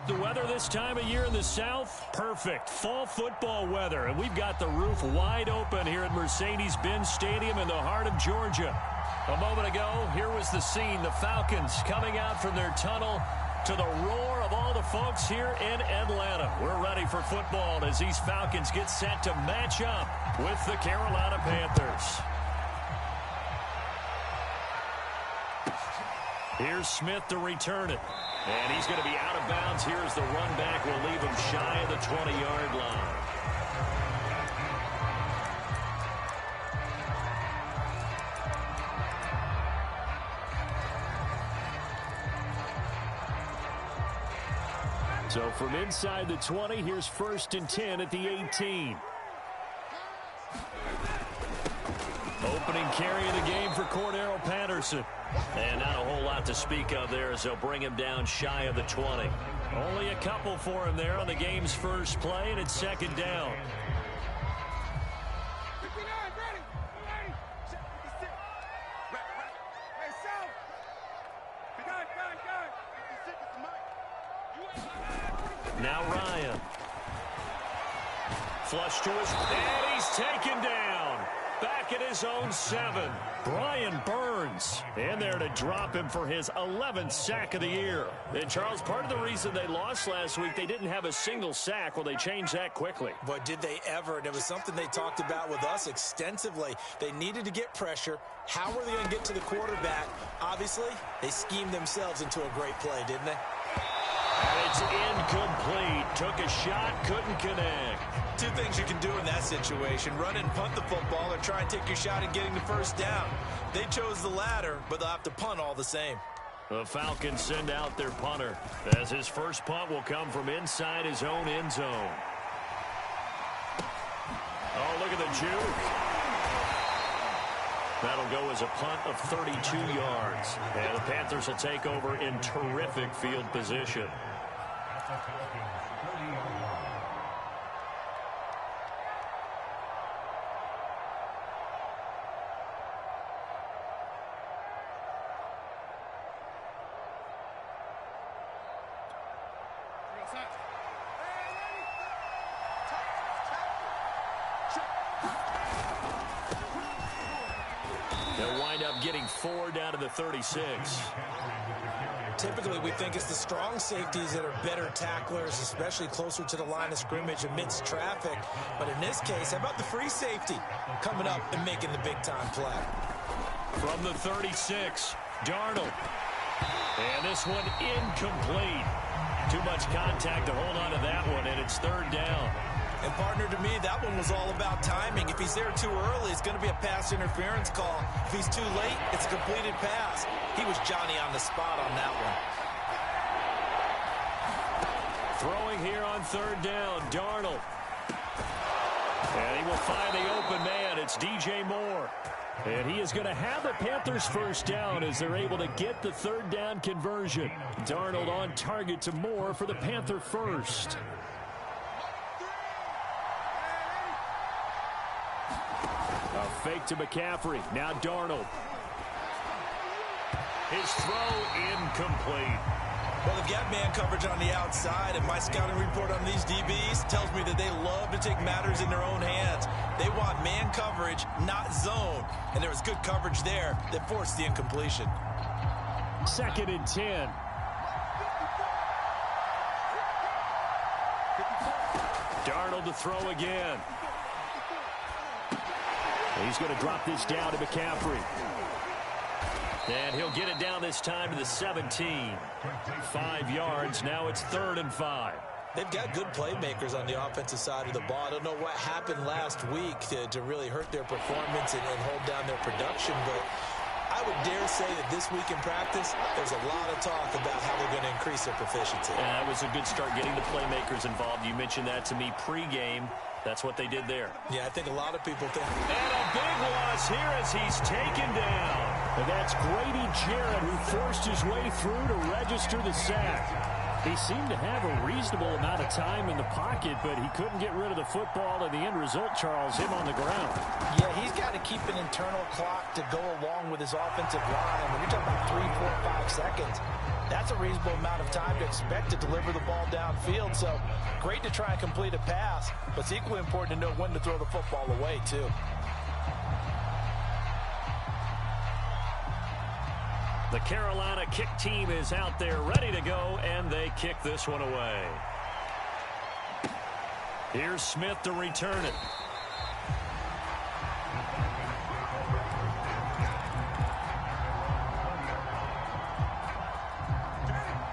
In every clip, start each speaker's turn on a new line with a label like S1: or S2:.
S1: The weather this time of year in the South, perfect. Fall football weather, and we've got the roof wide open here at Mercedes-Benz Stadium in the heart of Georgia. A moment ago, here was the scene. The Falcons coming out from their tunnel to the roar of all the folks here in Atlanta. We're ready for football as these Falcons get set to match up with the Carolina Panthers. Here's Smith to return it. And he's going to be out of bounds. Here's the run back. Will leave him shy of the 20-yard line. So from inside the 20, here's 1st and 10 at the 18. Opening carry of the game for Cordero Patterson. And not a whole lot to speak of there as they'll bring him down shy of the 20. Only a couple for him there on the game's first play, and it's 2nd down. Now Ryan. Flush to his, and he's taken down. Back at his own 7. Brian Burns in there to drop him for his 11th sack of the year. And, Charles, part of the reason they lost last week, they didn't have a single sack. Well, they changed that quickly.
S2: But did they ever? And it was something they talked about with us extensively. They needed to get pressure. How were they going to get to the quarterback? Obviously, they schemed themselves into a great play, didn't they?
S1: And it's incomplete. Took a shot, couldn't connect.
S2: Two things you can do in that situation: run and punt the football, or try and take your shot at getting the first down. They chose the latter, but they'll have to punt all the same.
S1: The Falcons send out their punter, as his first punt will come from inside his own end zone. Oh, look at the juke. That'll go as a punt of 32 yards. And the Panthers will take over in terrific field position. They'll wind up getting 4 down to the 36.
S2: Typically, we think it's the strong safeties that are better tacklers, especially closer to the line of scrimmage amidst traffic. But in this case, how about the free safety coming up and making the big-time play?
S1: From the 36, Darnold. And this one incomplete. Too much contact to hold on to that one, and it's 3rd down.
S2: And, partner, to me, that one was all about timing. If he's there too early, it's going to be a pass interference call. If he's too late, it's a completed pass. He was Johnny on the spot on that one.
S1: Throwing here on 3rd down, Darnold. And he will find the open man. It's DJ Moore. And he is going to have the Panthers first down as they're able to get the 3rd down conversion. Darnold on target to Moore for the Panther first. A fake to McCaffrey. Now Darnold. His throw incomplete.
S2: Well, they've got man coverage on the outside, and my scouting report on these DBs tells me that they love to take matters in their own hands. They want man coverage, not zone. And there was good coverage there that forced the incompletion.
S1: 2nd and 10. Darnold to throw again. He's going to drop this down to McCaffrey. And he'll get it down this time to the 17. 5 yards. Now it's 3rd and 5.
S2: They've got good playmakers on the offensive side of the ball. I don't know what happened last week to really hurt their performance and hold down their production, but I would dare say that this week in practice, there's a lot of talk about how they're going to increase their proficiency.
S1: And that was a good start getting the playmakers involved. You mentioned that to me pregame. That's what they did there.
S2: Yeah, I think a lot of people think.
S1: And a big loss here as he's taken down. And that's Grady Jarrett, who forced his way through to register the sack. He seemed to have a reasonable amount of time in the pocket, but he couldn't get rid of the football, and the end result, Charles, him on the ground.
S3: Yeah, he's got to keep an internal clock to go along with his offensive line. When you're talking about 3, 4, 5 seconds, that's a reasonable amount of time to expect to deliver the ball downfield. So great to try and complete a pass, but it's equally important to know when to throw the football away, too.
S1: The Carolina kick team is out there ready to go, and they kick this one away. Here's Smith to return it.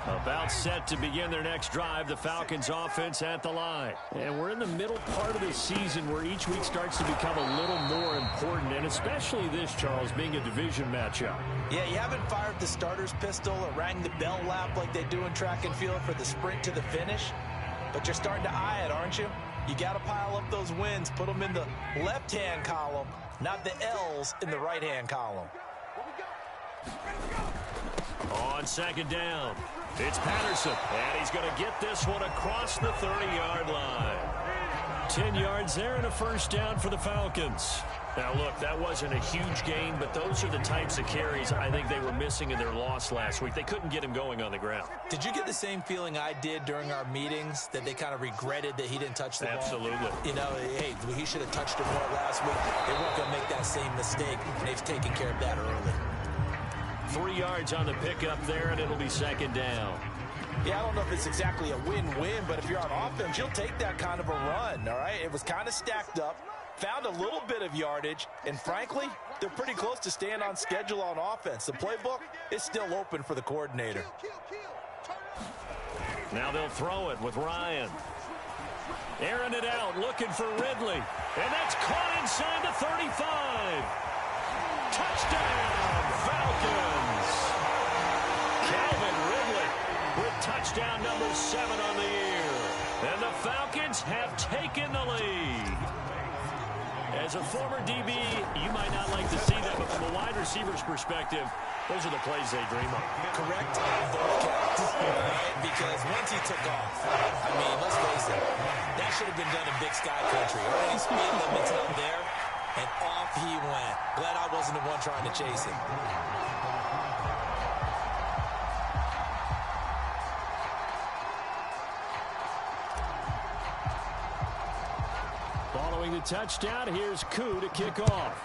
S1: About set to begin their next drive, the Falcons offense at the line. And we're in the middle part of the season where each week starts to become a little more important, and especially this, Charles, being a division matchup.
S2: Yeah, you haven't fired the starter's pistol or rang the bell lap like they do in track and field for the sprint to the finish, but you're starting to eye it, aren't you? You got to pile up those wins, put them in the left-hand column, not the L's in the right-hand column.
S1: On second down, it's Patterson, and he's going to get this one across the 30-yard line. 10 yards there and a first down for the Falcons. Now, look, that wasn't a huge gain, but those are the types of carries I think they were missing in their loss last week. They couldn't get him going on the ground.
S2: Did you get the same feeling I did during our meetings, that they kind of regretted that he didn't touch the ball?
S1: Absolutely.
S2: You know, hey, he should have touched it more last week. They weren't going to make that same mistake, and they've taken care of that early.
S1: 3 yards on the pickup there, and it'll be second down.
S2: Yeah, I don't know if it's exactly a win-win, but if you're on offense, you'll take that kind of a run, all right? It was kind of stacked up, found a little bit of yardage, and frankly, they're pretty close to staying on schedule on offense. The playbook is still open for the coordinator.
S1: Now they'll throw it with Ryan. Airing it out, looking for Ridley. And that's caught inside the 35. Touchdown, Falcons. Calvin Ridley with touchdown number 7 on the year. And the Falcons have taken the lead. As a former DB, you might not like to see that, but from a wide receiver's perspective, those are the plays they dream of.
S2: Correct on both counts, right? Because once he took off, I mean, let's face it, that should have been done in Big Sky Country. Already speed limits out there, and off he went. Glad I wasn't the one trying to chase him.
S1: Following the touchdown, here's Koo to kick off.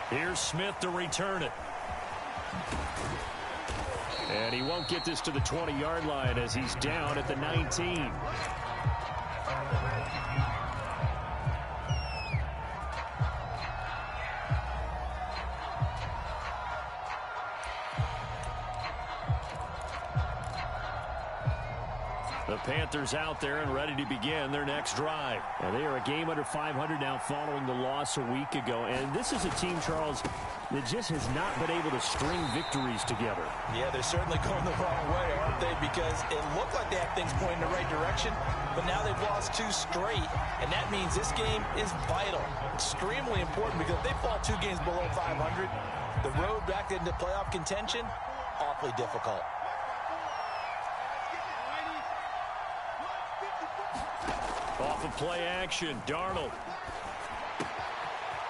S1: Here's Smith to return it. And he won't get this to the 20-yard line as he's down at the 19. The Panthers out there and ready to begin their next drive. And they are a game under 500 now following the loss a week ago. And this is a team, Charles, that just has not been able to string victories together.
S2: Yeah, they're certainly going the wrong way, aren't they? Because it looked like they had things pointing in the right direction, but now they've lost 2 straight. And that means this game is vital, extremely important, because if they fall 2 games below 500, the road back into playoff contention, awfully difficult.
S1: Off of play action, Darnold.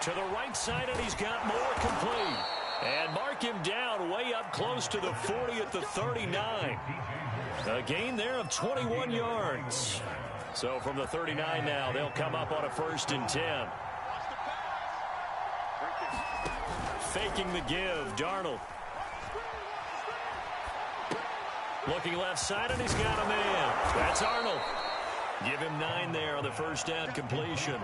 S1: To the right side, and he's got more complete. And mark him down way up close to the 40 at the 39. A gain there of 21 yards. So from the 39 now, they'll come up on a 1st and 10. Faking the give, Darnold. Looking left side, and he's got a man. That's Arnold. Give him 9 there on the first down completion.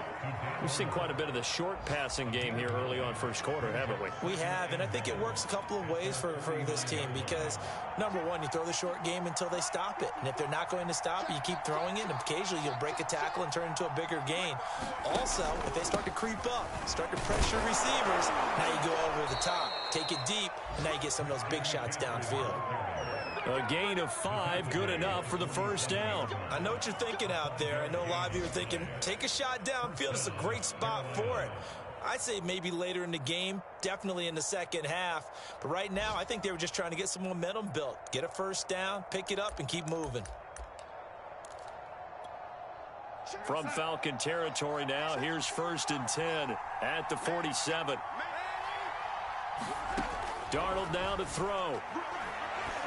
S1: We've seen quite a bit of the short passing game here early on first quarter, haven't we?
S2: We have, and I think it works a couple of ways for this team because, number one, you throw the short game until they stop it. And if they're not going to stop it, you keep throwing it, and occasionally you'll break a tackle and turn into a bigger gain. Also, if they start to creep up, start to pressure receivers, now you go over the top, take it deep, and now you get some of those big shots downfield.
S1: A gain of 5, good enough for the first down.
S2: I know what you're thinking out there. I know a lot of you are thinking, take a shot downfield. It's a great spot for it. I'd say maybe later in the game, definitely in the second half. But right now, I think they were just trying to get some momentum built. Get a first down, pick it up, and keep moving.
S1: From Falcon territory now, here's 1st and 10 at the 47. Darnold now to throw.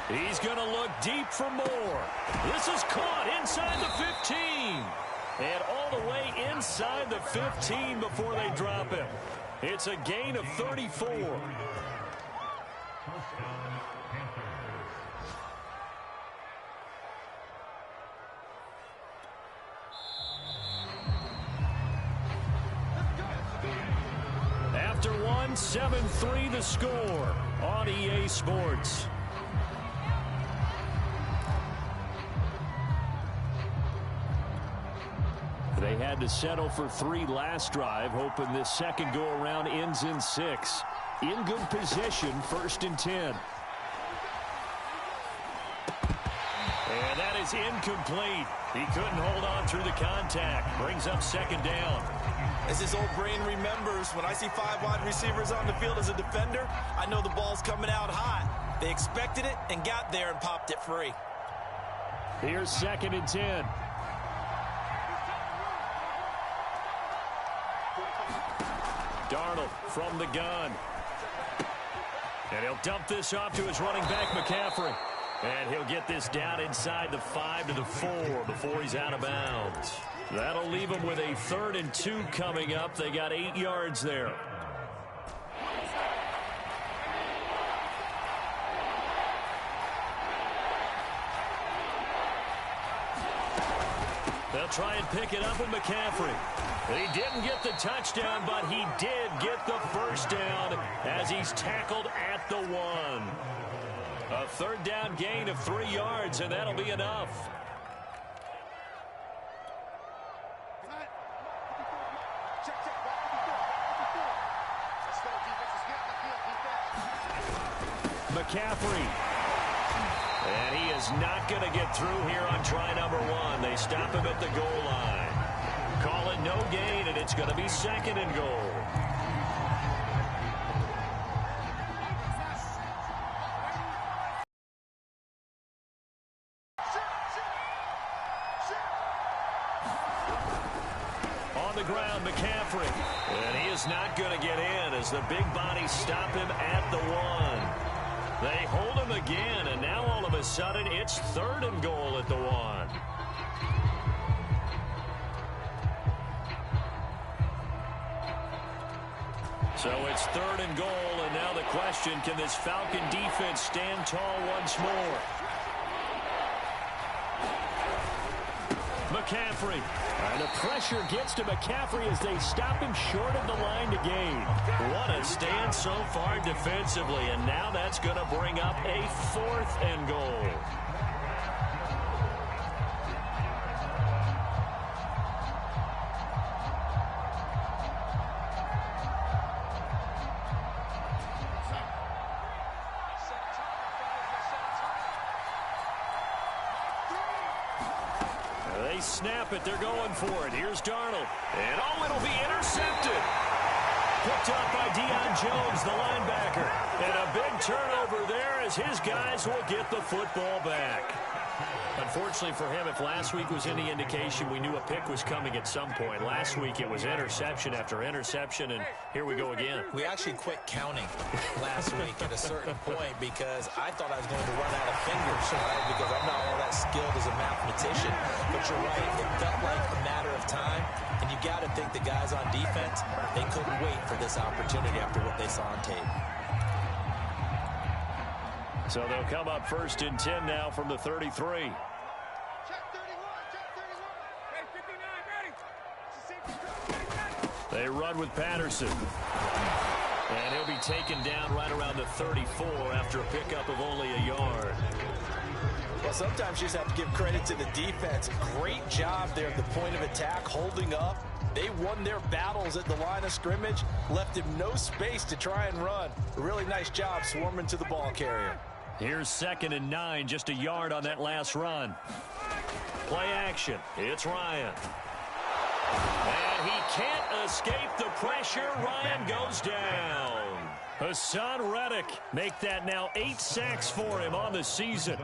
S1: He's going to look deep for more. This is caught inside the 15. And all the way inside the 15 before they drop him. It's a gain of 34. After one, 7-3 the score on EA Sports. They had to settle for 3 last drive, hoping this second go-around ends in 6. In good position, 1st and 10. And that is incomplete. He couldn't hold on through the contact. Brings up 2nd down.
S2: As his old brain remembers, when I see 5 wide receivers on the field as a defender, I know the ball's coming out hot. They expected it and got there and popped it free.
S1: Here's 2nd and 10. Darnold from the gun. And he'll dump this off to his running back, McCaffrey. And he'll get this down inside the 5 to the 4 before he's out of bounds. That'll leave him with a 3rd and 2 coming up. They got 8 yards there. They'll try and pick it up with McCaffrey. He didn't get the touchdown, but he did get the first down as he's tackled at the 1. A 3rd down gain of 3 yards, and that'll be enough. McCaffrey. And he is not going to get through here on try number 1. They stop him at the goal line. Call it no gain, and it's going to be 2nd and goal. On the ground, McCaffrey. And he is not going to get in as the big bodies stop him at the 1. They hold him again, and now all of a sudden it's 3rd and goal at the 1. So it's 3rd and goal, and now the question, can this Falcon defense stand tall once more? McCaffrey. And the pressure gets to McCaffrey as they stop him short of the line to gain. What a stand so far defensively, and now that's going to bring up a 4th and goal. They snap it. They're going for it. Here's Darnold. And, oh, it'll be intercepted. Picked up by Deion Jones, the linebacker. And a big turnover there as his guys will get the football back. Unfortunately for him, if last week was any indication, we knew a pick was coming at some point. Last week it was interception after interception, and here we go again.
S2: We actually quit counting last week at a certain point because I thought I was going to run out of fingers, right? Because I'm not all that skilled as a mathematician. But you're right, it felt like a matter of time, and you got to think the guys on defense, they couldn't wait for this opportunity after what they saw on tape.
S1: So they'll come up 1st and 10 now from the 33. They run with Patterson. And he'll be taken down right around the 34 after a pickup of only a yard.
S3: Well, sometimes you just have to give credit to the defense. Great job there at the point of attack, holding up. They won their battles at the line of scrimmage, left him no space to try and run. A really nice job swarming to the ball carrier.
S1: Here's 2nd and 9, just a yard on that last run. Play action. It's Ryan. And And he can't escape the pressure. Ryan goes down. Hassan Reddick make that now 8 sacks for him on the season.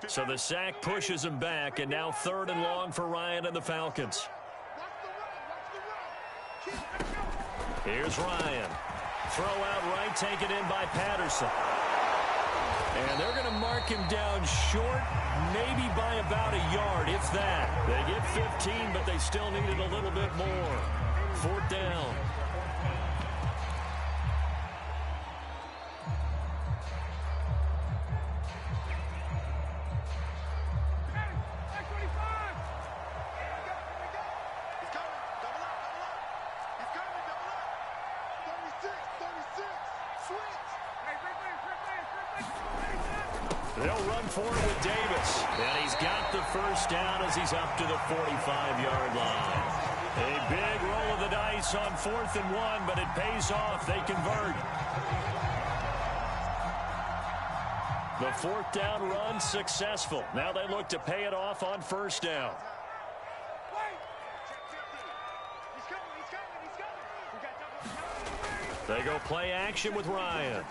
S1: So the sack pushes him back, and now 3rd and long for Ryan and the Falcons. Here's Ryan. Throw out right, taken in by Patterson. And they're going to mark him down short, maybe by about a yard, if that. They get 15, but they still needed a little bit more. 4th down. They'll run forward with Davis. And he's got the 1st down as he's up to the 45-yard line. A big roll of the dice on 4th and 1, but it pays off. They convert. The 4th down run successful. Now they look to pay it off on 1st down. They go play action with Ryan.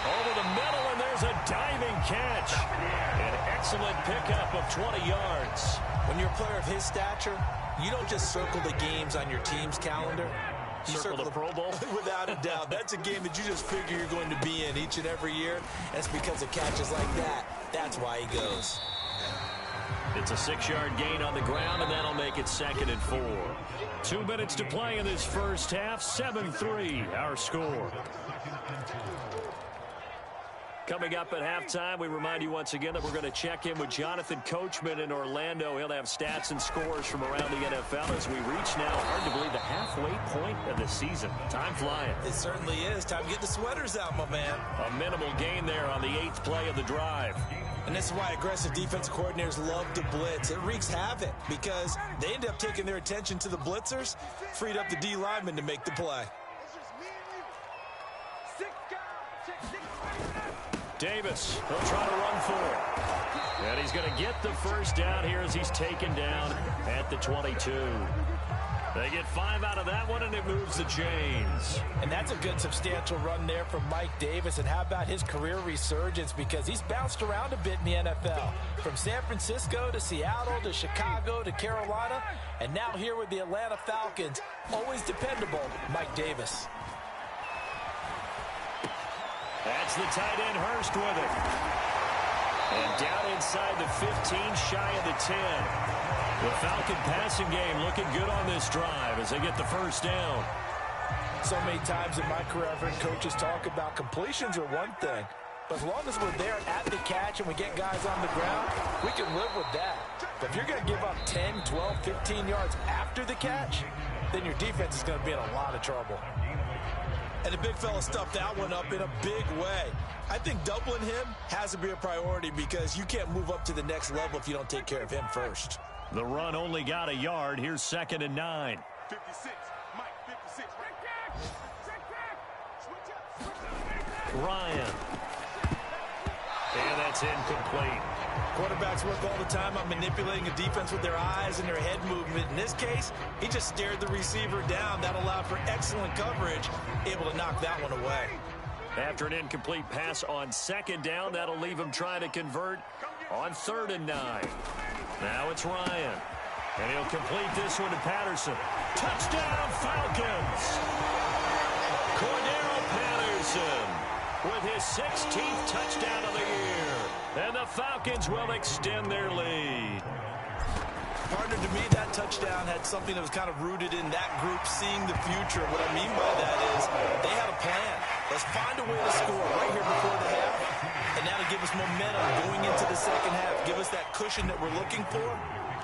S1: Over the middle, and there's a diving catch. An excellent pickup of 20 yards.
S2: When you're a player of his stature, you don't just circle the games on your team's calendar. You
S1: circle the Pro Bowl?
S2: Without a doubt. That's a game that you just figure you're going to be in each and every year. That's because of catches like that. That's why he goes.
S1: It's a 6-yard gain on the ground, and that'll make it 2nd and 4. 2 minutes to play in this first half. 7-3, our score. Coming up at halftime, we remind you once again that we're going to check in with Jonathan Coachman in Orlando. He'll have stats and scores from around the NFL as we reach now, hard to believe, the halfway point of the season. Time flying.
S2: It certainly is. Time to get the sweaters out, my man.
S1: A minimal gain there on the 8th play of the drive.
S2: And this is why aggressive defensive coordinators love to blitz. It wreaks havoc because they end up taking their attention to the blitzers, freed up the D lineman to make the play.
S1: Davis, he'll try to run for it. And he's going to get the 1st down here as he's taken down at the 22. They get 5 out of that one, and it moves the chains.
S3: And that's a good substantial run there from Mike Davis. And how about his career resurgence? Because he's bounced around a bit in the NFL. From San Francisco to Seattle to Chicago to Carolina. And now here with the Atlanta Falcons, always dependable, Mike Davis.
S1: That's the tight end, Hurst, with it. And down inside the 15, shy of the 10. The Falcon passing game looking good on this drive as they get the 1st down.
S3: So many times in my career, I've heard coaches talk about completions are one thing. But as long as we're there at the catch and we get guys on the ground, we can live with that. But if you're going to give up 10, 12, 15 yards after the catch, then your defense is going to be in a lot of trouble.
S2: And the big fella stuffed that one up in a big way. I think doubling him has to be a priority because you can't move up to the next level if you don't take care of him first.
S1: The run only got a yard. Here's 2nd and 9.
S4: 56, Mike, 56.
S1: Ryan. And that's incomplete.
S2: Quarterbacks work all the time on manipulating a defense with their eyes and their head movement. In this case, he just stared the receiver down. That allowed for excellent coverage, able to knock that one away.
S1: After an incomplete pass on 2nd down, that'll leave him trying to convert on 3rd and 9. Now it's Ryan. And he'll complete this one to Patterson. Touchdown, Falcons! Cordero Patterson with his 16th touchdown of the year. And the Falcons will extend their lead.
S2: Partner, to me, that touchdown had something that was kind of rooted in that group seeing the future. What I mean by that is they had a plan. Let's find a way to score right here before the half. And that'll give us momentum going into the 2nd half. Give us that cushion that we're looking for.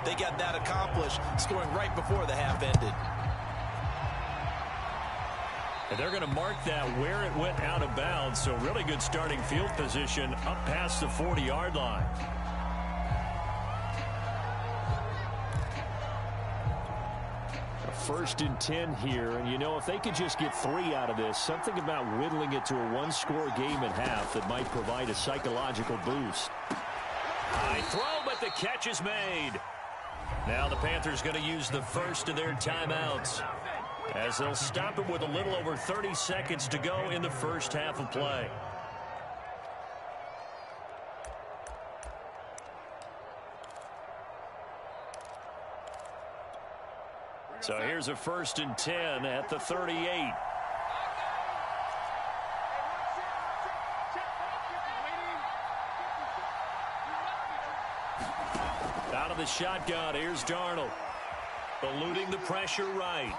S2: They got that accomplished, scoring right before the half ended.
S1: And they're going to mark that where it went out of bounds. So really good starting field position up past the 40-yard line. 1st and 10 here, and you know, if they could just get 3 out of this, something about whittling it to a one-score game at half that might provide a psychological boost. High throw, but the catch is made. Now the Panthers going to use the first of their timeouts, as they'll stop it with a little over 30 seconds to go in the first half of play. So here's a 1st and 10 at the 38. Out of the shotgun, here's Darnold. Eluding the pressure right.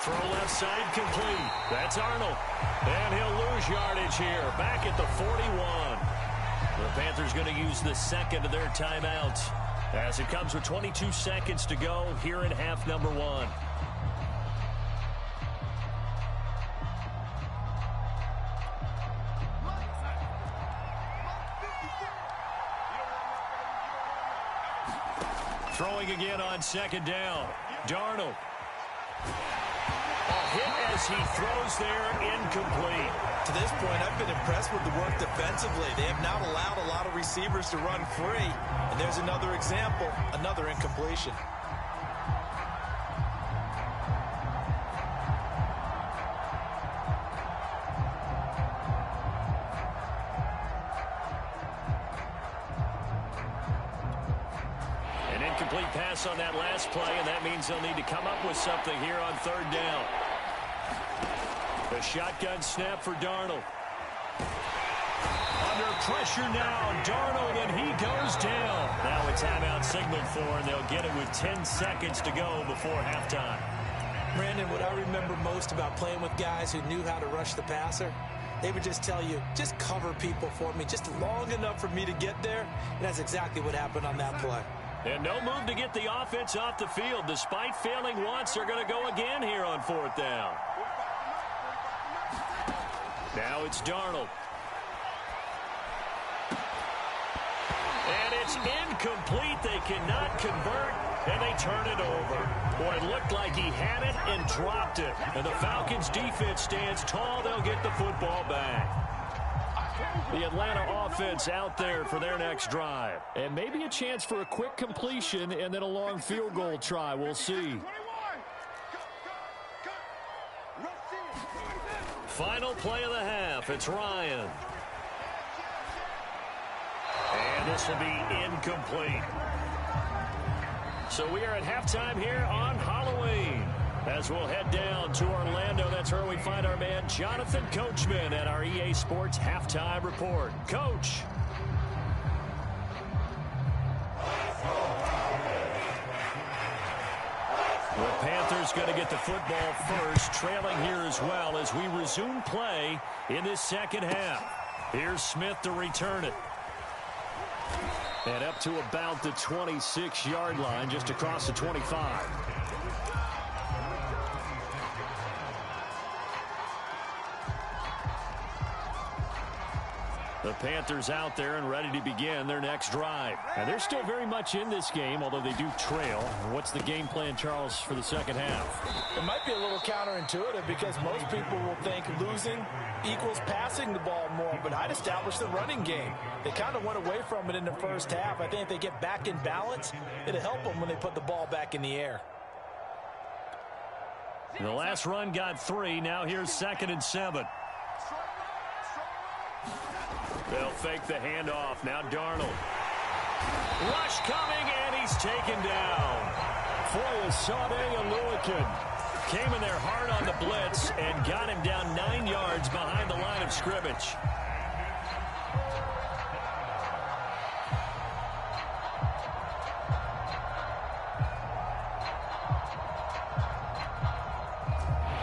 S1: Throw left side complete. That's Arnold. And he'll lose yardage here. Back at the 41. The Panthers going to use the second of their timeouts, as it comes with 22 seconds to go here in half number 1. Throwing again on 2nd down. Darnold. A hit as he throws there, incomplete.
S2: To this point, I've been impressed with the work defensively. They have not allowed a lot of receivers to run free. And there's another example, another incompletion.
S1: An incomplete pass on that last play, and that means they'll need to come up with something here on 3rd down. The shotgun snap for Darnold. Under pressure now, Darnold, and he goes down. Now a timeout signaled for, and they'll get it with 10 seconds to go before halftime.
S2: Brandon, what I remember most about playing with guys who knew how to rush the passer, they would just tell you, just cover people for me, just long enough for me to get there. And that's exactly what happened on that play.
S1: And no move to get the offense off the field. Despite failing once, they're going to go again here on 4th down. Now it's Darnold. And it's incomplete. They cannot convert, and they turn it over. Boy, it looked like he had it and dropped it. And the Falcons' defense stands tall. They'll get the football back. The Atlanta offense out there for their next drive. And maybe a chance for a quick completion and then a long field goal try. We'll see. Final play of the half. It's Ryan. And this will be incomplete. So we are at halftime here on Halloween, as we'll head down to Orlando. That's where we find our man Jonathan Coachman at our EA Sports Halftime Report. Coach. The Panthers going to get the football first, trailing here as well as we resume play in this second half. Here's Smith to return it. And up to about the 26-yard line, just across the 25. The Panthers out there and ready to begin their next drive. And they're still very much in this game, although they do trail. What's the game plan, Charles, for the second half?
S3: It might be a little counterintuitive because most people will think losing equals passing the ball more, but I'd establish the running game. They kind of went away from it in the first half. I think if they get back in balance, it'll help them when they put the ball back in the air.
S1: The last run got 3. Now here's 2nd and 7. They'll fake the handoff. Now Darnold. Rush coming, and he's taken down. Foyesade Aluakin came in there hard on the blitz and got him down 9 yards behind the line of scrimmage.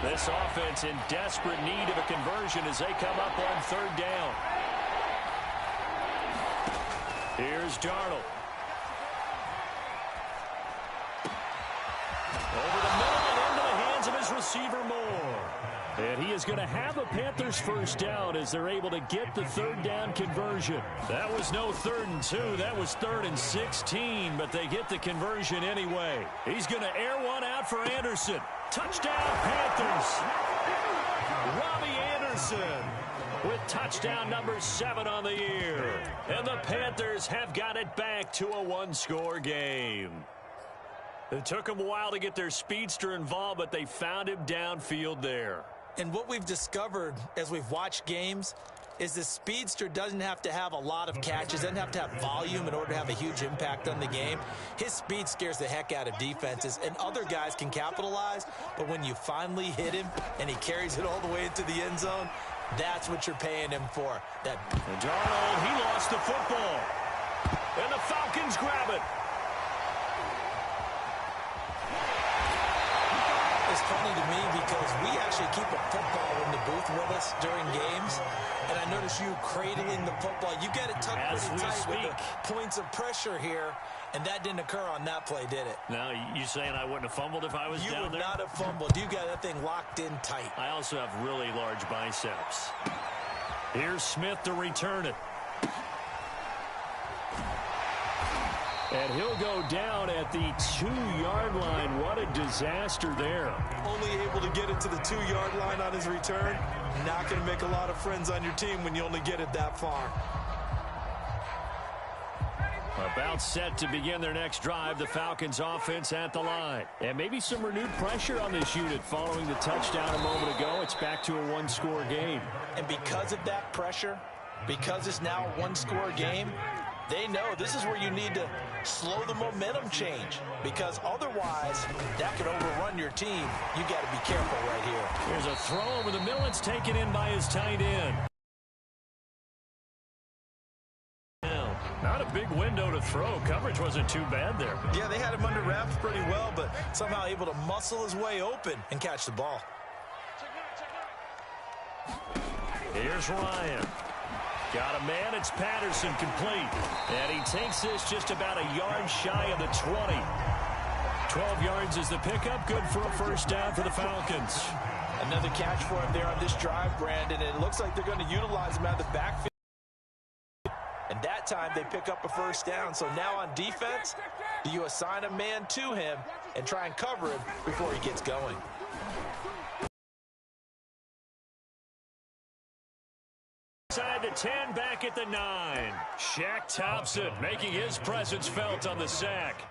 S1: This offense in desperate need of a conversion as they come up on 3rd down. Here's Darnold. Over the middle and into the hands of his receiver Moore. And he is going to have a Panthers first down as they're able to get the third down conversion. That was no 3rd and 2. That was 3rd and 16, but they get the conversion anyway. He's going to air one out for Anderson. Touchdown, Panthers. Robbie Anderson with touchdown number 7 on the year. And the Panthers have got it back to a one-score game. It took them a while to get their speedster involved, but they found him downfield there.
S2: And what we've discovered as we've watched games is the speedster doesn't have to have a lot of catches, doesn't have to have volume in order to have a huge impact on the game. His speed scares the heck out of defenses, and other guys can capitalize, but when you finally hit him and he carries it all the way into the end zone, that's what you're paying him for. And
S1: Darnold, he lost the football. And the Falcons grab it.
S2: It's funny to me because we actually keep a football in the booth with us during games, and I notice you cradling the football. You get it tucked pretty tight with the points of pressure here, and that didn't occur on that play, did it?
S1: Now, you saying I wouldn't have fumbled if I was down there?
S2: You would not have fumbled. You got that thing locked in tight.
S1: I also have really large biceps. Here's Smith to return it. And he'll go down at the 2-yard line. What a disaster there.
S2: Only able to get it to the 2-yard line on his return. Not going to make a lot of friends on your team when you only get it that far.
S1: About set to begin their next drive, the Falcons offense at the line. And maybe some renewed pressure on this unit following the touchdown a moment ago. It's back to a one-score game.
S3: And because of that pressure, because it's now a one-score game, they know this is where you need to slow the momentum change, because otherwise that could overrun your team. You got to be careful right here.
S1: Here's a throw over the middle. It's taken in by his tight end. Not a big window to throw. Coverage wasn't too bad there.
S2: Yeah, they had him under wraps pretty well, but somehow able to muscle his way open and catch the ball.
S1: Here's Ryan. Got a man. It's Patterson complete. And he takes this just about a yard shy of the 20. 12 yards is the pickup. Good for a first down for the Falcons.
S3: Another catch for him there on this drive, Brandon. And it looks like they're going to utilize him out of the backfield. And that time they pick up a first down. So now on defense, do you assign a man to him and try and cover him before he gets going?
S1: Inside the 10, back at the 9. Shaq Thompson making his presence felt on the sack.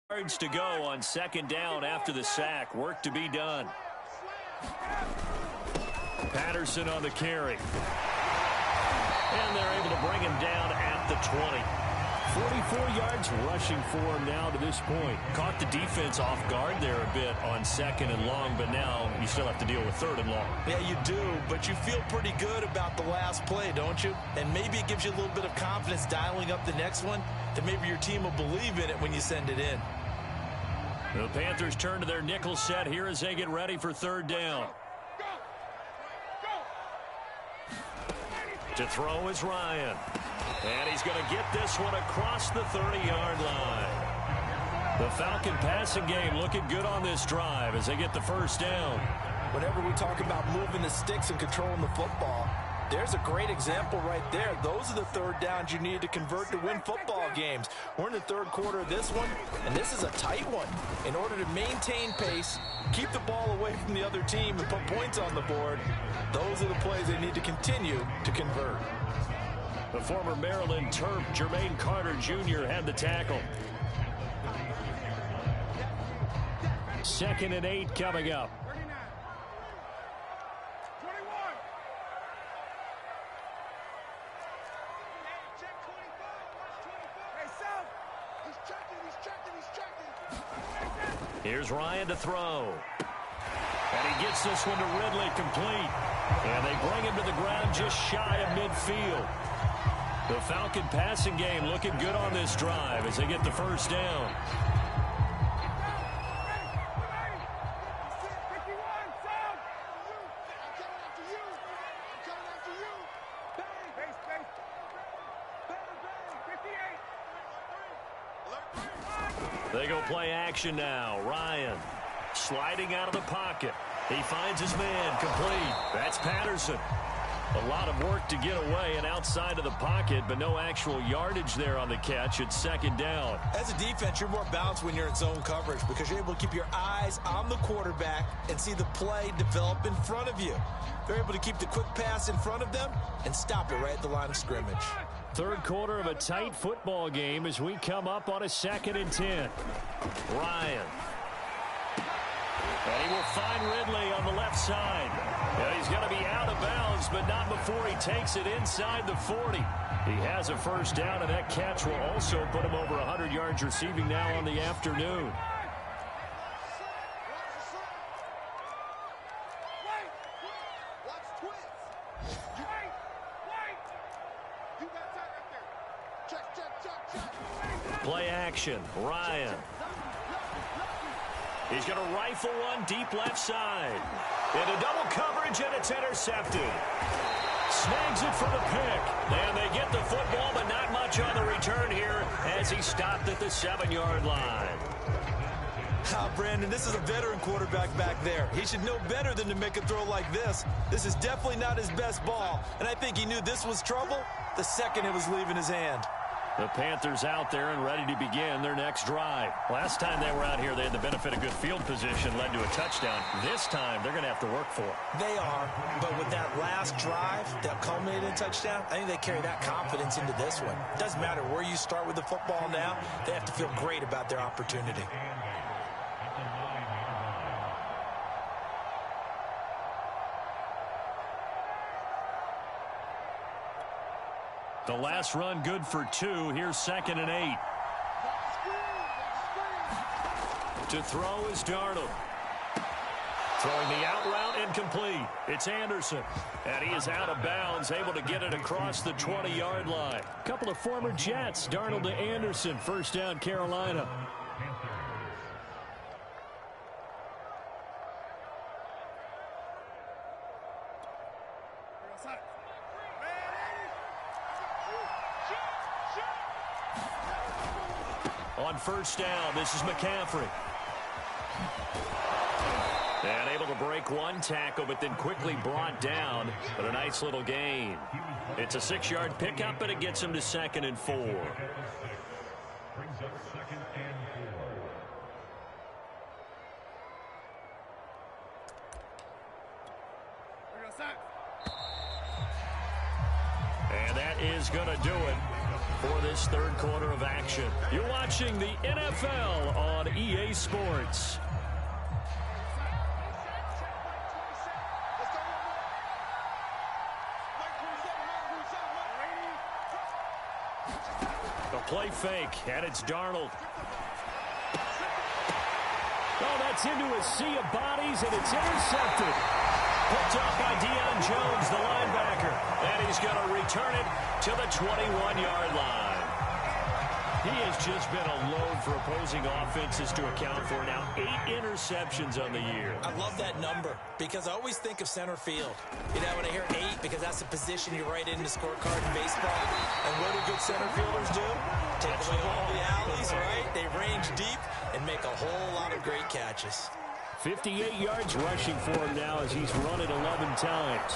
S1: Yards to go on second down after the sack. Work to be done. Patterson on the carry. And they're able to bring him down at the 20. 44 yards rushing for him now to this point. Caught the defense off guard there a bit on second and long, but now you still have to deal with third and long.
S2: Yeah, you do, but you feel pretty good about the last play, don't you? And maybe it gives you a little bit of confidence dialing up the next one, that maybe your team will believe in it when you send it in.
S1: The Panthers turn to their nickel set here as they get ready for third down. To throw is Ryan. And he's going to get this one across the 30-yard line. The Falcon passing game looking good on this drive as they get the first down.
S3: Whenever we talk about moving the sticks and controlling the football, there's a great example right there. Those are the third downs you need to convert to win football games. We're in the third quarter of this one, and this is a tight one. In order to maintain pace, keep the ball away from the other team, and put points on the board, those are the plays they need to continue to convert.
S1: The former Maryland Terp, Jermaine Carter Jr. had the tackle. 2nd and 8 coming up. Here's Ryan to throw. And he gets this one to Ridley complete. And they bring him to the ground just shy of midfield. The Falcon passing game looking good on this drive as they get the first down. They go play action now. Ryan sliding out of the pocket. He finds his man, complete. That's Patterson. A lot of work to get away and outside of the pocket, but no actual yardage there on the catch. It's second down.
S2: As a defense, you're more balanced when you're in zone coverage because you're able to keep your eyes on the quarterback and see the play develop in front of you. They're able to keep the quick pass in front of them and stop it right at the line of scrimmage.
S1: Third quarter of a tight football game as we come up on a 2nd and 10. Ryan. And he will find Ridley on the left side. And he's going to be out of bounds, but not before he takes it inside the 40. He has a first down, and that catch will also put him over 100 yards receiving now on the afternoon. Play action. Ryan. He's going to rifle one deep left side. Into double coverage, and it's intercepted. Snags it for the pick. And they get the football, but not much on the return here as he stopped at the 7-yard line.
S2: Brandon, this is a veteran quarterback back there. He should know better than to make a throw like this. This is definitely not his best ball, and I think he knew this was trouble the second it was leaving his hand.
S1: The Panthers out there and ready to begin their next drive. Last time they were out here, they had the benefit of good field position, led to a touchdown. This time, they're going to have to work for it.
S2: They are, but with that last drive that culminated in a touchdown, I think they carry that confidence into this one. It doesn't matter where you start with the football now. They have to feel great about their opportunity.
S1: The last run good for 2. Here's 2nd and 8. To throw is Darnold. Throwing the out route incomplete. It's Anderson. And he is out of bounds, able to get it across the 20-yard line. A couple of former Jets. Darnold to Anderson. First down, Carolina. On first down, this is McCaffrey. And able to break one tackle, but then quickly brought down. But a nice little gain. It's a 6-yard pickup, but it gets him to 2nd and 4.
S4: Brings up 2nd and 4.
S1: And that is going to do it for this third quarter of action. You're watching the NFL on EA Sports. The play fake, and it's Darnold. Oh, that's into a sea of bodies, and it's intercepted. Picked up by Deion Jones, the linebacker. And he's going to return it to the 21-yard line. He has just been a load for opposing offenses to account for. Now 8 interceptions on the year.
S2: I love that number because I always think of center field. You know, when I hear 8, because that's the position you write in the scorecard in baseball. And what do good center fielders do? Take away all the alleys, right? They range deep and make a whole lot of great catches.
S1: 58 yards rushing for him now as he's run it 11 times.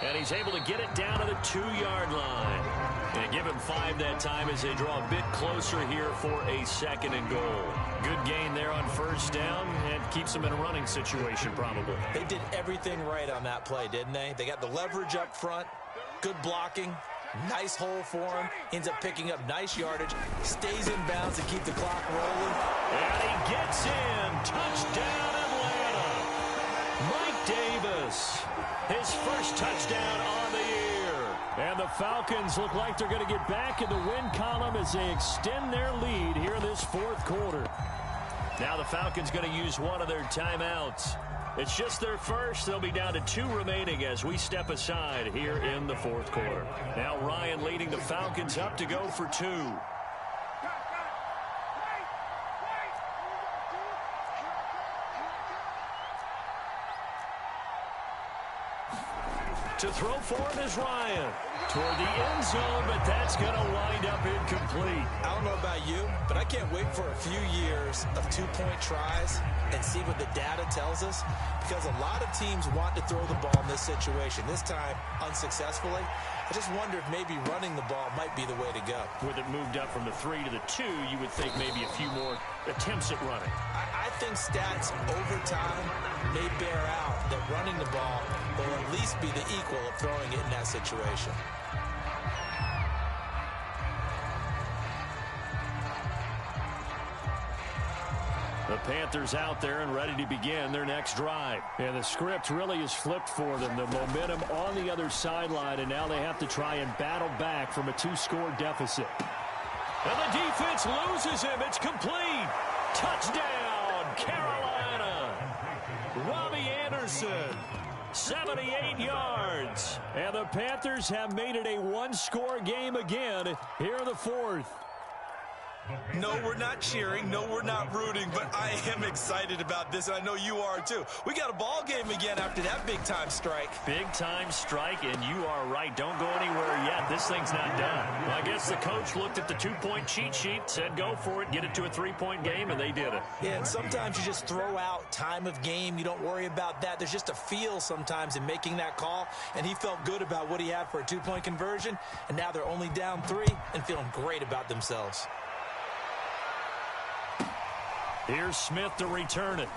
S1: And he's able to get it down to the 2-yard line. And give him 5 that time as they draw a bit closer here for a 2nd and goal. Good gain there on first down and keeps them in a running situation probably.
S2: They did everything right on that play, didn't they? They got the leverage up front, good blocking, nice hole for him, ends up picking up nice yardage, stays in bounds to keep the clock rolling.
S1: And he gets in. Touchdown Atlanta. Mike Davis, his first touchdown on the year. And the Falcons look like they're going to get back in the win column as they extend their lead here in this fourth quarter. Now the Falcons going to use one of their timeouts. It's just their first. They'll be down to 2 remaining as we step aside here in the fourth quarter. Now Ryan leading the Falcons up to go for 2. To throw for him is Ryan. Toward the end zone, but that's going to wind up incomplete.
S2: I don't know about you, but I can't wait for a few years of two-point tries and see what the data tells us, because a lot of teams want to throw the ball in this situation. This time, unsuccessfully. I just wonder if maybe running the ball might be the way to go.
S1: With it moved up from the 3 to the 2, you would think maybe a few more attempts at running.
S2: I think stats over time may bear out that running the ball will at least be the equal of throwing it in that situation.
S1: The Panthers out there and ready to begin their next drive. And the script really is flipped for them. The momentum on the other sideline, and now they have to try and battle back from a 2-score deficit. And the defense loses him. It's complete. Touchdown, Carolina. Robbie Anderson, 78 yards. And the Panthers have made it a 1-score game again here in the 4th.
S5: No, we're not cheering. No, we're not rooting, but I am excited about this, and I know you are too. We got a ball game again after that big-time strike.
S1: Big-time strike, and you are right. Don't go anywhere yet. This thing's not done. Well, I guess the coach looked at the 2-point cheat sheet, said go for it, get it to a 3-point game, and they did it.
S2: Yeah, and sometimes you just throw out time of game. You don't worry about that. There's just a feel sometimes in making that call, and he felt good about what he had for a 2-point conversion, and now they're only down 3 and feeling great about themselves.
S1: Here's Smith to return it.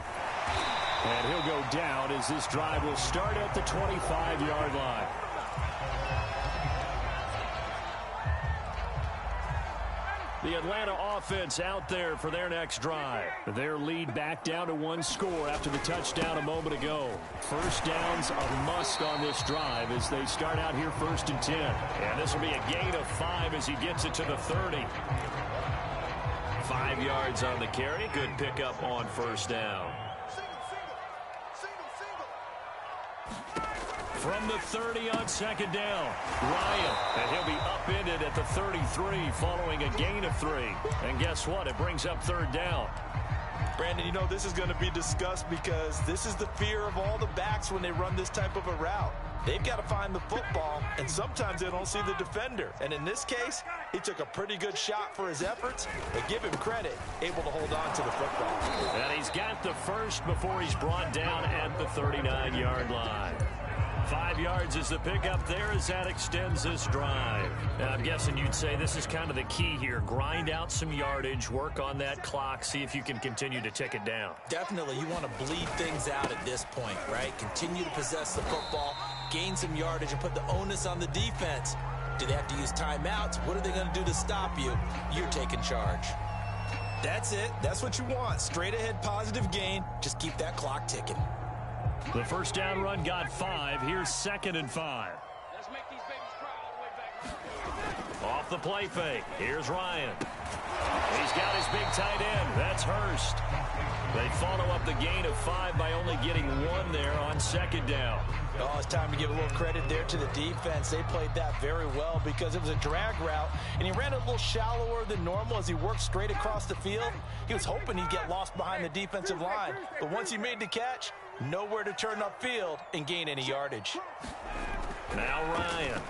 S1: And he'll go down as this drive will start at the 25-yard line. The Atlanta offense out there for their next drive. Their lead back down to 1 score after the touchdown a moment ago. First down's a must on this drive as they start out here 1st and 10. And this will be a gain of 5 as he gets it to the 30. 5 yards on the carry. Good pickup on first down. From the 30 on second down, Ryan. And he'll be upended at the 33 following a gain of 3. And guess what? It brings up 3rd down.
S5: Brandon, you know this is going to be discussed because this is the fear of all the backs when they run this type of a route. They've got to find the football, and sometimes they don't see the defender. And in this case, he took a pretty good shot for his efforts, but give him credit, able to hold on to the football.
S1: And he's got the first before he's brought down at the 39-yard line. 5 yards is the pickup there as that extends this drive. Now, I'm guessing you'd say this is kind of the key here. Grind out some yardage, work on that clock, see if you can continue to tick it down.
S2: Definitely, you want to bleed things out at this point, right? Continue to possess the football, gain some yardage, and put the onus on the defense. Do they have to use timeouts? What are they going to do to stop you? You're taking charge.
S5: That's it. That's what you want. Straight ahead positive gain.
S2: Just keep that clock ticking.
S1: The first down run got 5. Here's 2nd and 5.
S6: Let's make these babies cry all the way back.
S1: Off the play fake. Here's Ryan. He's got his big tight end. That's Hurst. They follow up the gain of 5 by only getting 1 there on second down.
S3: Oh, it's time to give a little credit there to the defense. They played that very well because it was a drag route, and he ran a little shallower than normal as he worked straight across the field. He was hoping he'd get lost behind the defensive line, but once he made the catch, nowhere to turn upfield and gain any yardage.
S1: Now Ryan.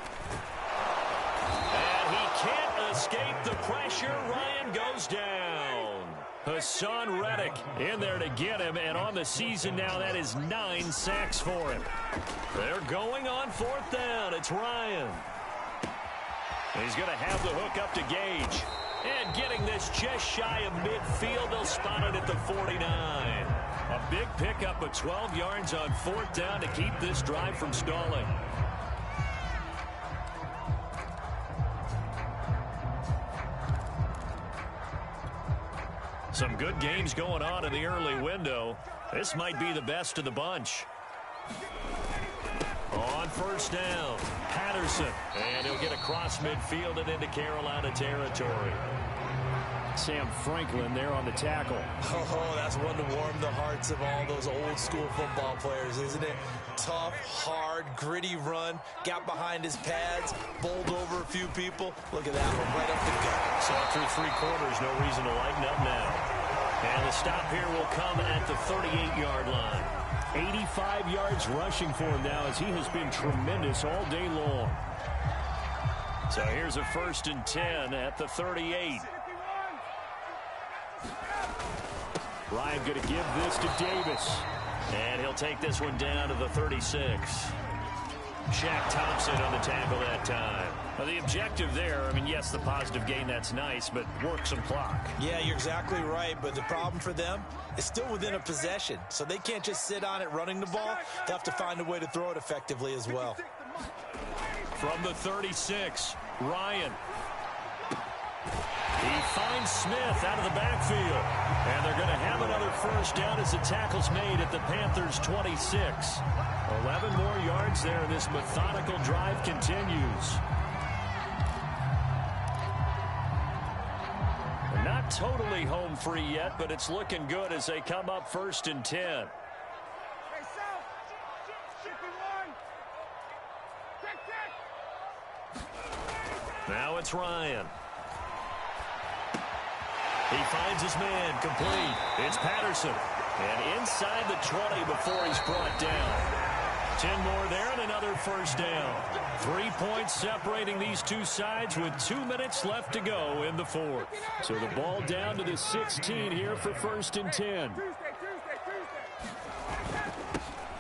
S1: And he can't escape the pressure. Ryan goes down. Hassan Reddick in there to get him, and on the season now, that is 9 sacks for him. They're going on 4th down. It's Ryan. He's going to have the hook up to Gage. And getting this just shy of midfield, they'll spot it at the 49. A big pickup of 12 yards on 4th down to keep this drive from stalling. Some good games going on in the early window. This might be the best of the bunch. On first down, Patterson. And he'll get across midfield and into Carolina territory. Sam Franklin there on the tackle.
S2: Oh, that's one to warm the hearts of all those old school football players, isn't it? Tough, hard, gritty run. Got behind his pads, bowled over a few people. Look at that one, right up the gut.
S1: Saw through 3 quarters, no reason to lighten up now. And the stop here will come at the 38-yard line. 85 yards rushing for him now as he has been tremendous all day long. So here's a 1st and 10 at the 38. Ryan going to give this to Davis. And he'll take this one down to the 36. Shaq Thompson on the tackle that time. Well, the objective there, I mean, yes, the positive gain, that's nice, but work some clock.
S2: Yeah, you're exactly right, but the problem for them is still within a possession, so they can't just sit on it running the ball. They have to find a way to throw it effectively as well.
S1: From the 36, Ryan. He finds Smith out of the backfield. And they're going to have another 1st down as the tackle's made at the Panthers' 26. 11 more yards there, and this methodical drive continues. Not totally home free yet, but it's looking good as they come up 1st and 10. Now it's Ryan. He finds his man complete. It's Patterson. And inside the 20 before he's brought down. 10 more there and another 1st down. 3 points separating these two sides with 2 minutes left to go in the 4th. So the ball down to the 16 here for 1st and 10.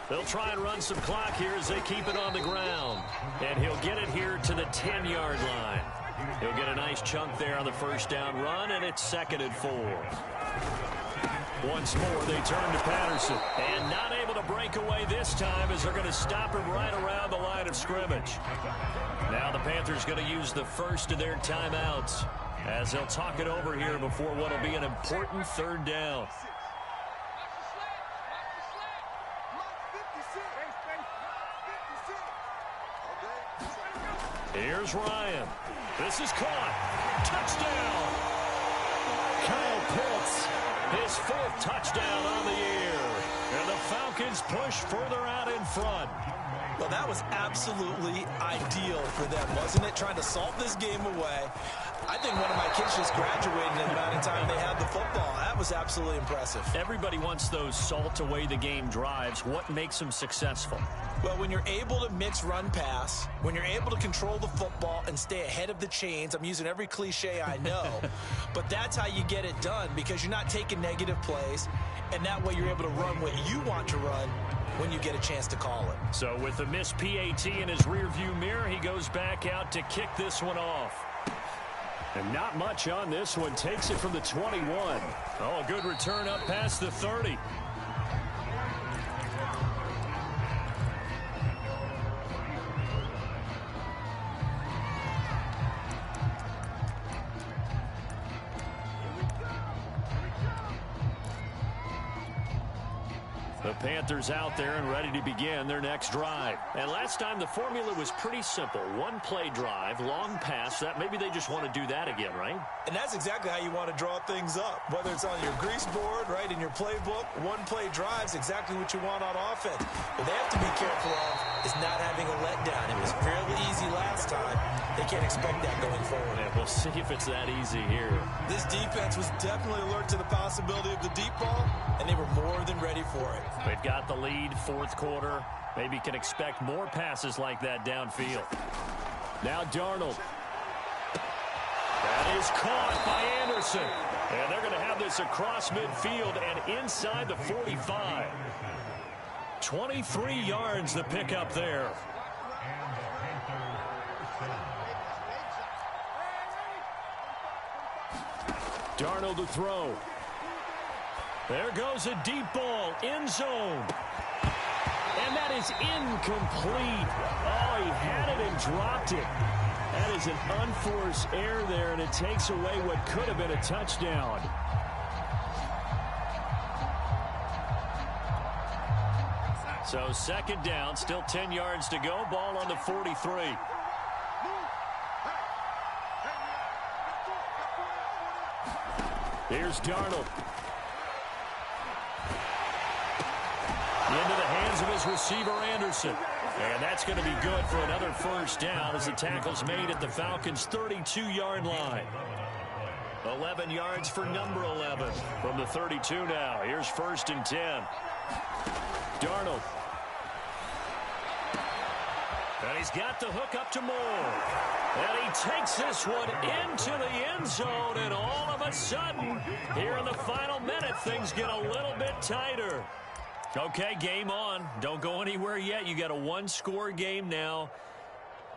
S1: They'll try and run some clock here as they keep it on the ground. And he'll get it here to the 10-yard line. He'll get a nice chunk there on the 1st down run, and it's 2nd and 4. Once more, they turn to Patterson. And not able to break away this time as they're going to stop him right around the line of scrimmage. Now the Panthers going to use the first of their timeouts as they'll talk it over here before what will be an important 3rd down. Here's Ryan. This is caught. Touchdown. Kyle Pitts, his 4th touchdown on the year. And the Falcons push further out in front.
S2: Well, that was absolutely ideal for them, wasn't it? Trying to salt this game away. I think one of my kids just graduated in the amount of time they had the football. That was absolutely impressive.
S1: Everybody wants those salt away the game drives. What makes them successful?
S2: Well, when you're able to mix run pass, when you're able to control the football and stay ahead of the chains, I'm using every cliche I know, but that's how you get it done because you're not taking negative plays, and that way you're able to run what you want to run when you get a chance to call it.
S1: So with the missed PAT in his rearview mirror, he goes back out to kick this one off. And not much on this one. Takes it from the 21. Oh, a good return up past the 30. The Panthers out there and ready to begin their next drive. And last time the formula was pretty simple. One play drive, long pass. That maybe they just want to do that again, right?
S2: And that's exactly how you want to draw things up. Whether it's on your grease board, right, in your playbook, one play drive's exactly what you want on offense. What they have to be careful of is not having a letdown. It was fairly easy last time. They can't expect that going forward.
S1: And we'll see if it's that easy here.
S2: This defense was definitely alert to the possibility of the deep ball, and they were more than ready for it.
S1: They've got the lead, 4th quarter. Maybe can expect more passes like that downfield. Now Darnold. That is caught by Anderson. And they're going to have this across midfield and inside the 45. 23 yards the pickup there. Darnold to throw. There goes a deep ball, end zone. And that is incomplete. Oh, he had it and dropped it. That is an unforced error there, and it takes away what could have been a touchdown. So 2nd down, still 10 yards to go. Ball on the 43. Here's Darnold. Into the hands of his receiver, Anderson. And that's going to be good for another 1st down as the tackle's made at the Falcons' 32-yard line. 11 yards for number 11 from the 32 now. Here's 1st and 10. Darnold. And he's got the hook up to Moore. And he takes this one into the end zone. And all of a sudden, here in the final minute, things get a little bit tighter. Okay, game on. Don't go anywhere yet. You got a one-score game now.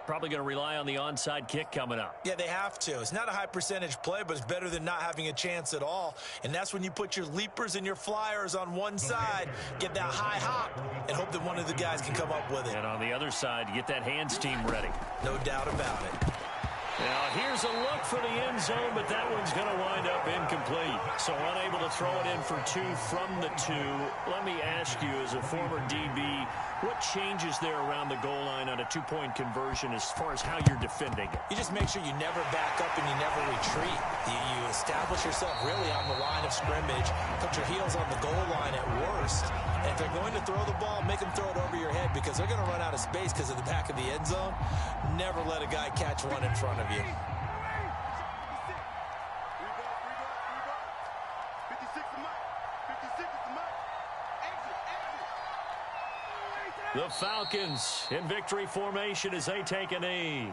S1: Probably going to rely on the onside kick coming up.
S3: Yeah, they have to. It's not a high percentage play, but it's better than not having a chance at all. And that's when you put your leapers and your flyers on one side, get that high hop, and hope that one of the guys can come up with it.
S1: And on the other side, get that hands team ready.
S3: No doubt about it.
S1: Now, here's a look for the end zone, but that one's going to wind up incomplete. So unable to throw it in for two from the two. Let me ask you, as a former DB, what changes there around the goal line on a two-point conversion as far as how you're defending it?
S3: You just make sure you never back up and you never retreat. You establish yourself really on the line of scrimmage, put your heels on the goal line at worst. And if they're going to throw the ball, make them throw it over your head because they're going to run out of space because of the back of the end zone. Never let a guy catch one in front of you.
S1: The Falcons in victory formation as they take a knee.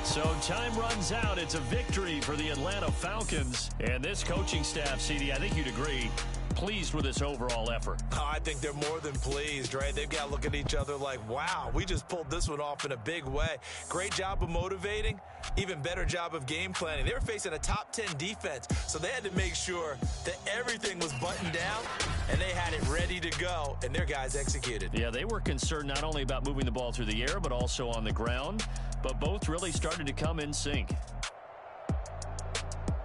S1: So time runs out. It's a victory for the Atlanta Falcons. And this coaching staff, CD, I think you'd agree, pleased with this overall effort.
S3: Oh, I think they're more than pleased, right? They've got to look at each other like, wow, we just pulled this one off in a big way. Great job of motivating. Even better job of game planning. They were facing a top 10 defense, so they had to make sure that everything was buttoned down, and they had it ready to go, and their guys executed.
S1: Yeah, they were concerned not only about moving the ball through the air, but also on the ground. But both really started to come in sync.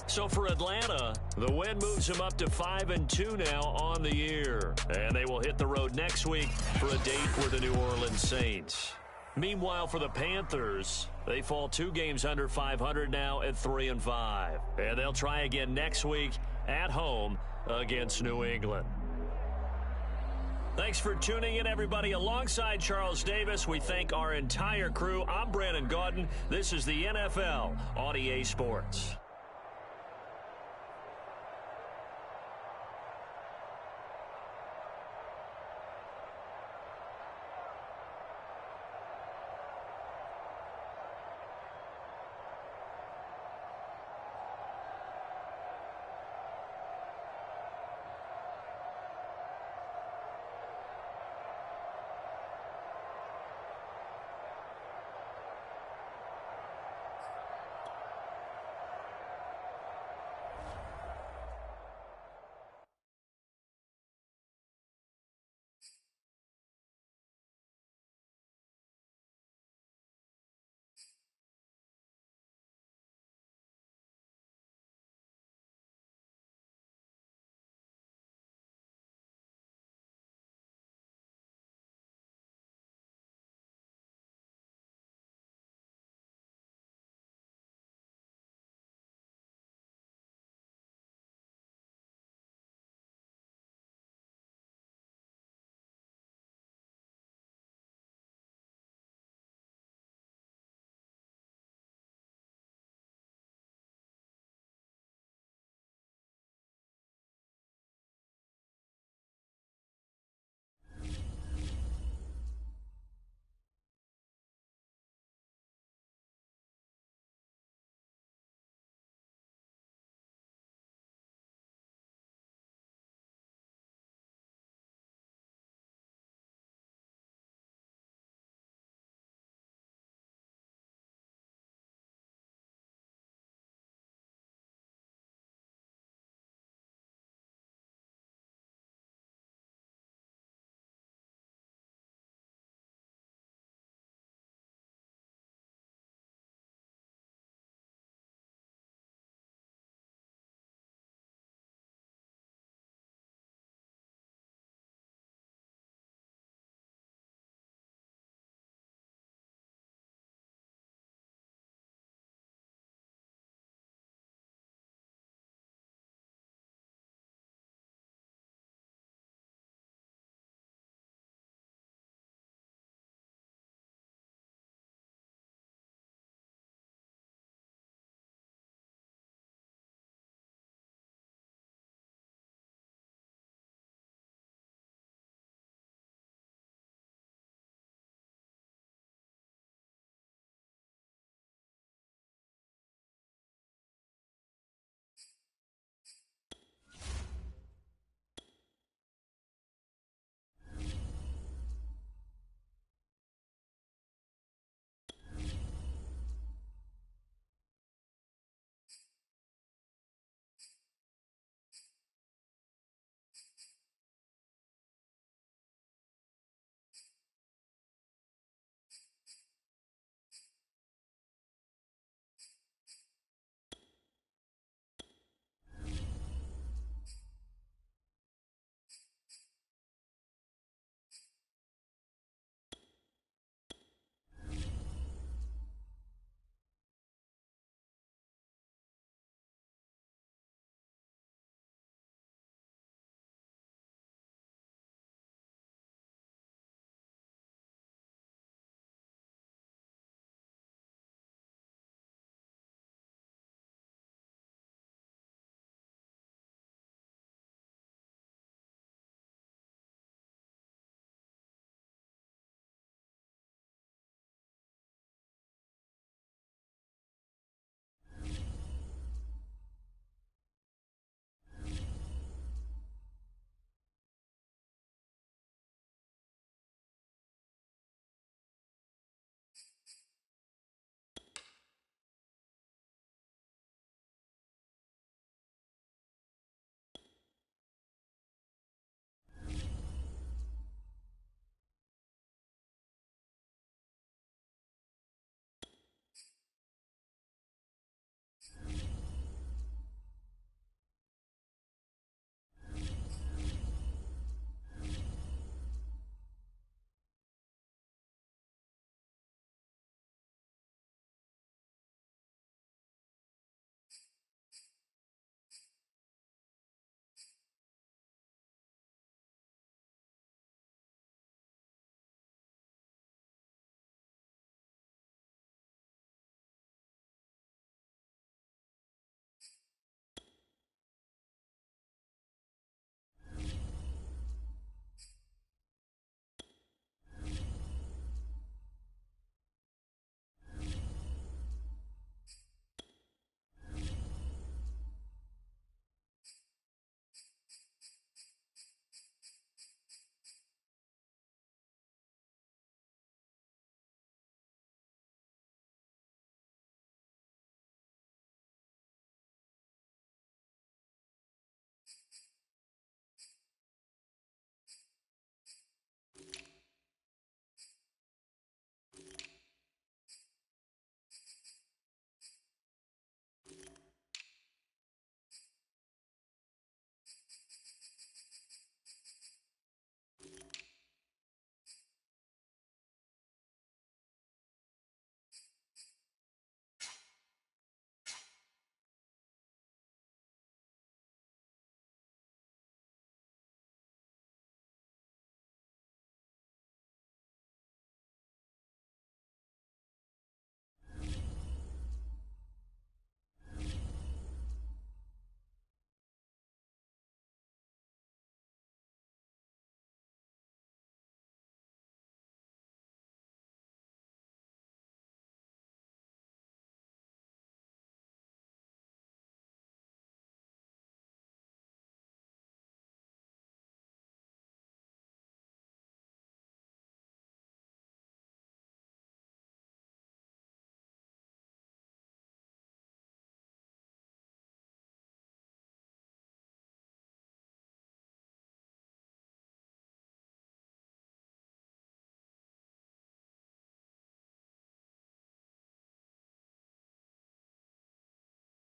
S1: So for Atlanta, the win moves them up to 5-2 now on the year. And they will hit the road next week for a date with the New Orleans Saints. Meanwhile, for the Panthers, they fall 2 games under 500 now at 3-5. And they'll try again next week at home against New England. Thanks for tuning in, everybody. Alongside Charles Davis, we thank our entire crew. I'm Brandon Gaudin. This is the NFL on EA Sports.